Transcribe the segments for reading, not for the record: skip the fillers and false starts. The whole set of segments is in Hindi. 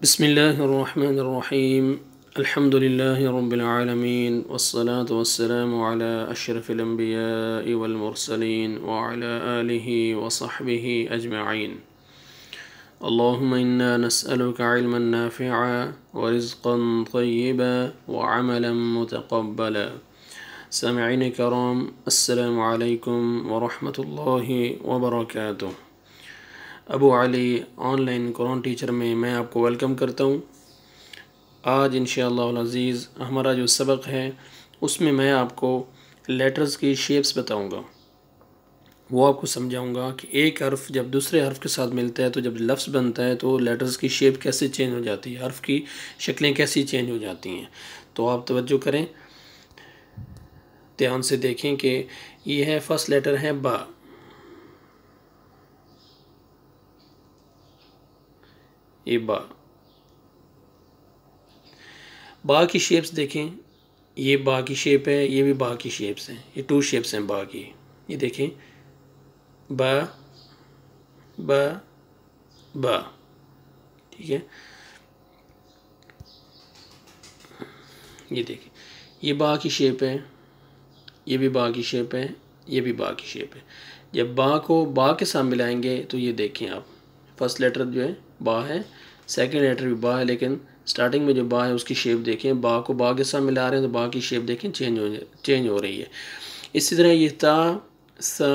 बिस्मिल्लाहिर्रहमानिर्रहीम अल्हम्दुलिल्लाहि रब्बिल आलमीन वस्सलातु वस्सलामु अला अशरफिल अंबियाइ वल मुरसलीन व अला आलिहि व सहबिहि अजमईन। अल्लाहुम्मा इन्ना नस्अलुका इल्मन नाफिआ व रिज़्क़न तय्यिबा व अमलन मुतक़ब्बला। सामिईन किराम, अस्सलामु अलैकुम व रहमतुल्लाहि व बरकातुहू। अबू अली ऑनलाइन कुरान टीचर में मैं आपको वेलकम करता हूँ। आज इंशाअल्लाह अज़ीज़ हमारा जो सबक है उसमें मैं आपको लेटर्स की शेप्स बताऊँगा। वो आपको समझाऊँगा कि एक हर्फ जब दूसरे हर्फ के साथ मिलता है तो जब लफ्ज़ बनता है तो लेटर्स की शेप कैसे चेंज हो जाती है, हर्फ की शक्लें कैसी चेंज हो जाती हैं। तो आप तवज्जो करें, ध्यान से देखें कि ये है फर्स्ट लेटर है बा। ये बा की शेप्स देखें, ये बा की शेप है, ये भी बा की शेप्स हैं, ये टू शेप्स हैं बा की। ये देखें बा बा बा, ठीक है। ये देखें ये बा की शेप है, ये भी बा की शेप है, ये भी बा की शेप है। जब बा को बा के साथ मिलाएंगे तो ये देखें आप, फर्स्ट लेटर जो है बा है, सेकंड लेटर भी बा है, लेकिन स्टार्टिंग में जो बा है उसकी शेप देखें, बा को बा के साथ मिला रहे हैं तो बा की शेप देखें चेंज हो रही है। इसी तरह ये ता सा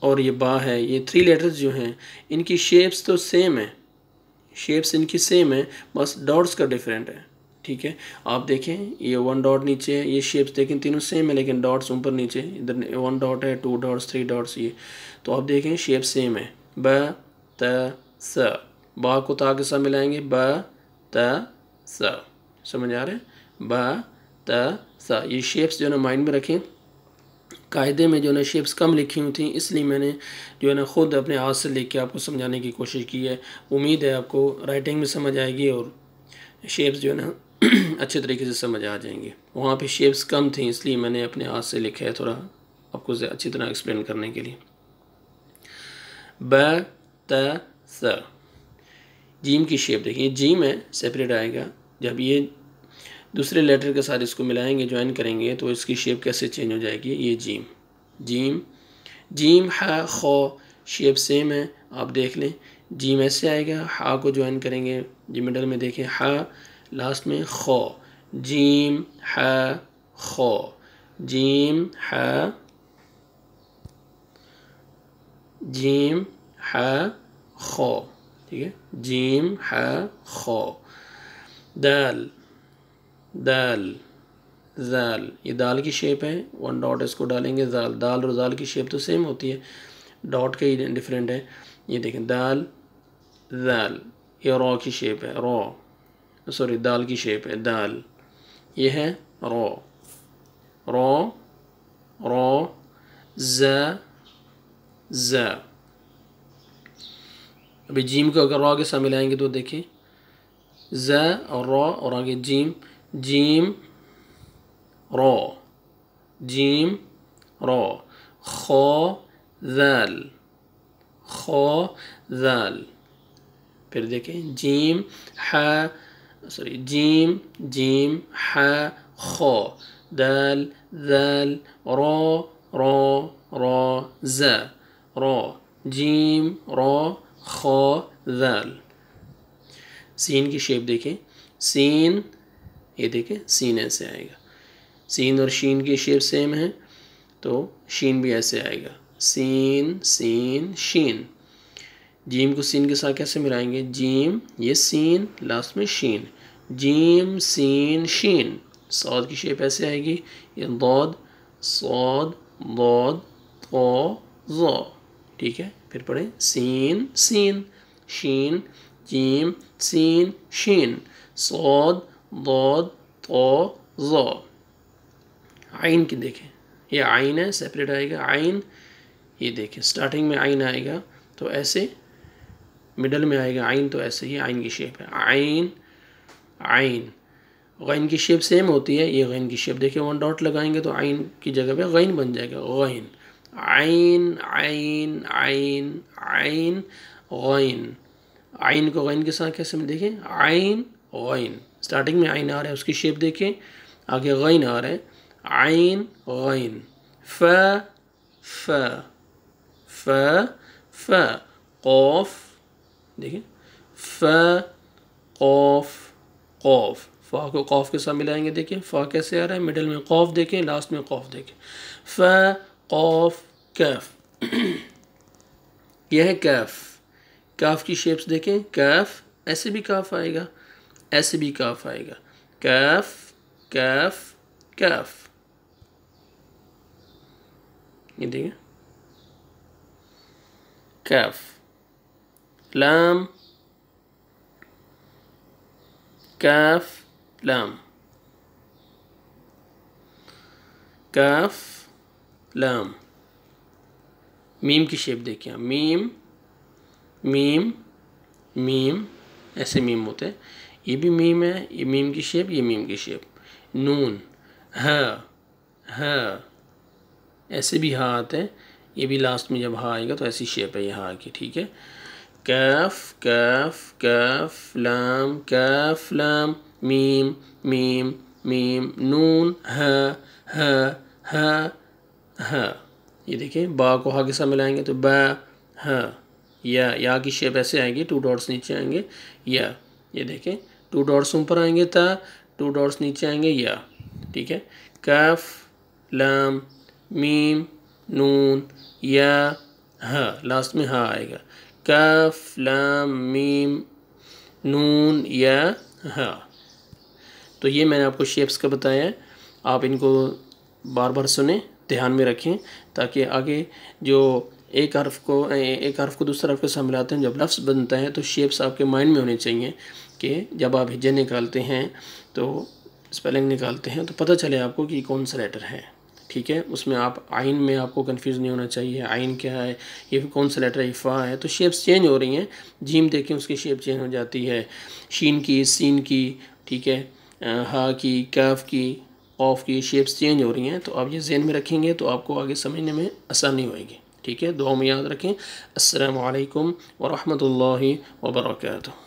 और ये बा है, ये थ्री लेटर्स जो हैं इनकी शेप्स तो सेम है, शेप्स इनकी सेम है, बस डॉट्स का डिफरेंट है, ठीक है। आप देखें ये वन डॉट नीचे है, ये शेप्स देखें तीनों सेम है लेकिन डॉट्स ऊपर नीचे, इधर वन डॉट है, टू डॉट्स, थ्री डॉट्स, ये तो आप देखें शेप सेम है। ब त स, बा को ता के साथ मिलाएंगे ब त स, समझ आ रहा है, ब त स। ये शेप्स जो है ना माइंड में रखें। कायदे में जो है ना शेप्स कम लिखी हुई थी इसलिए मैंने जो है ना ख़ुद अपने हाथ से लिख के आपको समझाने की कोशिश की है। उम्मीद है आपको राइटिंग में समझ आएगी और शेप्स जो है ना अच्छे तरीके से समझ आ जाएंगे। वहाँ पे शेप्स कम थी इसलिए मैंने अपने हाथ से लिखा है, थोड़ा आपको अच्छी तरह एक्सप्लेन करने के लिए। ब त स, जीम की शेप देखिए, जीम है सेपरेट आएगा, जब ये दूसरे लेटर के साथ इसको मिलाएंगे, ज्वाइन करेंगे तो इसकी शेप कैसे चेंज हो जाएगी। ये जीम, जीम जीम हा खो, शेप सेम है, आप देख लें। जीम ऐसे आएगा, हा को ज्वाइन करेंगे, जी मिडल में देखें हा, लास्ट में खो, जीम हा खो, जीम हा, जीम हा खो, ठीक है, जीम हा खो। दाल, दाल जाल, ये दाल की शेप है, वन डॉट इसको डालेंगे, जाल, दाल और जाल की शेप तो सेम होती है, डॉट का ही डिफरेंट है। ये देखें दाल जाल, ये रॉ की शेप है, रॉ सॉरी दाल की शेप है दाल, ये है रॉ, रॉ रॉ ज़ ज़। अभी जीम को अगर रॉ के साथ मिलाएंगे तो देखें ज़ और रॉ और आगे gym, gym raw, gym raw, खो ज़ाल, खो ज़ाल। फिर देखें जीम हा सॉरी जीम जीम हा खो, दाल ज़ाल, रॉ रॉ रॉ ज़, रॉ जीम रॉ खो ज़ाल। सीन की शेप देखें, सीन, ये देखें सीन ऐसे आएगा, सीन और शीन की शेप सेम है तो शीन भी ऐसे आएगा, सीन सीन शीन। जीम को सीन के साथ कैसे मिलाएंगे, जीम ये सीन, लास्ट में शीन, जीम सीन शीन। सौद की शेप ऐसे आएगी, ये दौद सौद दौद तो ज़ो, ठीक है। फिर पढ़ें सीन सीन शीन, जीम सीन शीन, सौद दौद तो ज़ो। आइन की देखें, ये आइन है सेपरेट आएगा, आइन, ये देखें स्टार्टिंग में आइन आएगा तो ऐसे, मिडल में आएगा आइन तो ऐसे, ये आइन की शेप है, आइन आइन। गैन की शेप सेम होती है, ये गैन की शेप देखिए, वन डॉट लगाएंगे तो आइन की जगह पे गैन बन जाएगा, गैन आइन आइन आइन आइन गैन आइन को गैन के साथ कैसे में देखें, आइन गैन, स्टार्टिंग में आइन आ रहा है उसकी शेप देखें, आगे गैन आ रहा है, आइन गैन, फ फ फ फ, कौफ देखिए, फ कौफ कौफ, फ़ा को कौफ के साथ मिलाएंगे, देखिए फ़ा कैसे आ रहा है, मिडल में कौफ देखें, लास्ट में कौफ देखें, फ कौफ कैफ, यह है कैफ। काफ की शेप्स देखें, कैफ ऐसे भी काफ आएगा, ऐसे भी काफ आएगा, कैफ कैफ कैफ, ये देखिए कैफ। लाम कैफ लाम, कैफ लाम। मीम की शेप देखिए, मीम मीम मीम, ऐसे मीम होते हैं, ये भी मीम है, ये मीम की शेप, ये मीम की शेप। नून ह, ऐसे भी हा आते हैं, ये भी लास्ट में जब हा आएगा तो ऐसी शेप है ये हा की, ठीक है। कैफ कैफ कैफ लाम, कैफ लाम, मीम मीम मीम, नून ह, ये देखिए बा को हा के साथ मिलाएंगे तो बा ह, या की शेप ऐसे आएगी, 2 डॉट्स नीचे आएंगे, या ये देखें 2 डॉट्स ऊपर आएंगे ता, 2 डॉट्स नीचे आएंगे या, ठीक है। काफ लाम मीम नून या हा, लास्ट में हा आएगा, काफ लाम मीम नून या हा। तो ये मैंने आपको शेप्स का बताया है, आप इनको बार बार सुने, ध्यान में रखें, ताकि आगे जो एक हर्फ को दूसरे हर्फ के साथ मिलाते हैं, जब लफ्ज़ बनता है तो शेप्स आपके माइंड में होने चाहिए कि जब आप हिज्जे निकालते हैं तो स्पेलिंग निकालते हैं तो पता चले आपको कि कौन सा लेटर है, ठीक है। उसमें आप आइन में आपको कंफ्यूज नहीं होना चाहिए, आइन क्या है, ये कौन सा लेटर है, फ़ा है, तो शेप्स चेंज हो रही हैं। जीम देखें उसकी शेप चेंज हो जाती है, शीन की, सीन की, ठीक है, हा की, काफ की, ऑफ की शेप्स चेंज हो रही हैं। तो आप ये ज़हन में रखेंगे तो आपको आगे समझने में आसानी होएगी, ठीक है। दुआ में याद रखें। अस्सलामु अलैकुम व रहमतुल्लाहि व बरकातुहू।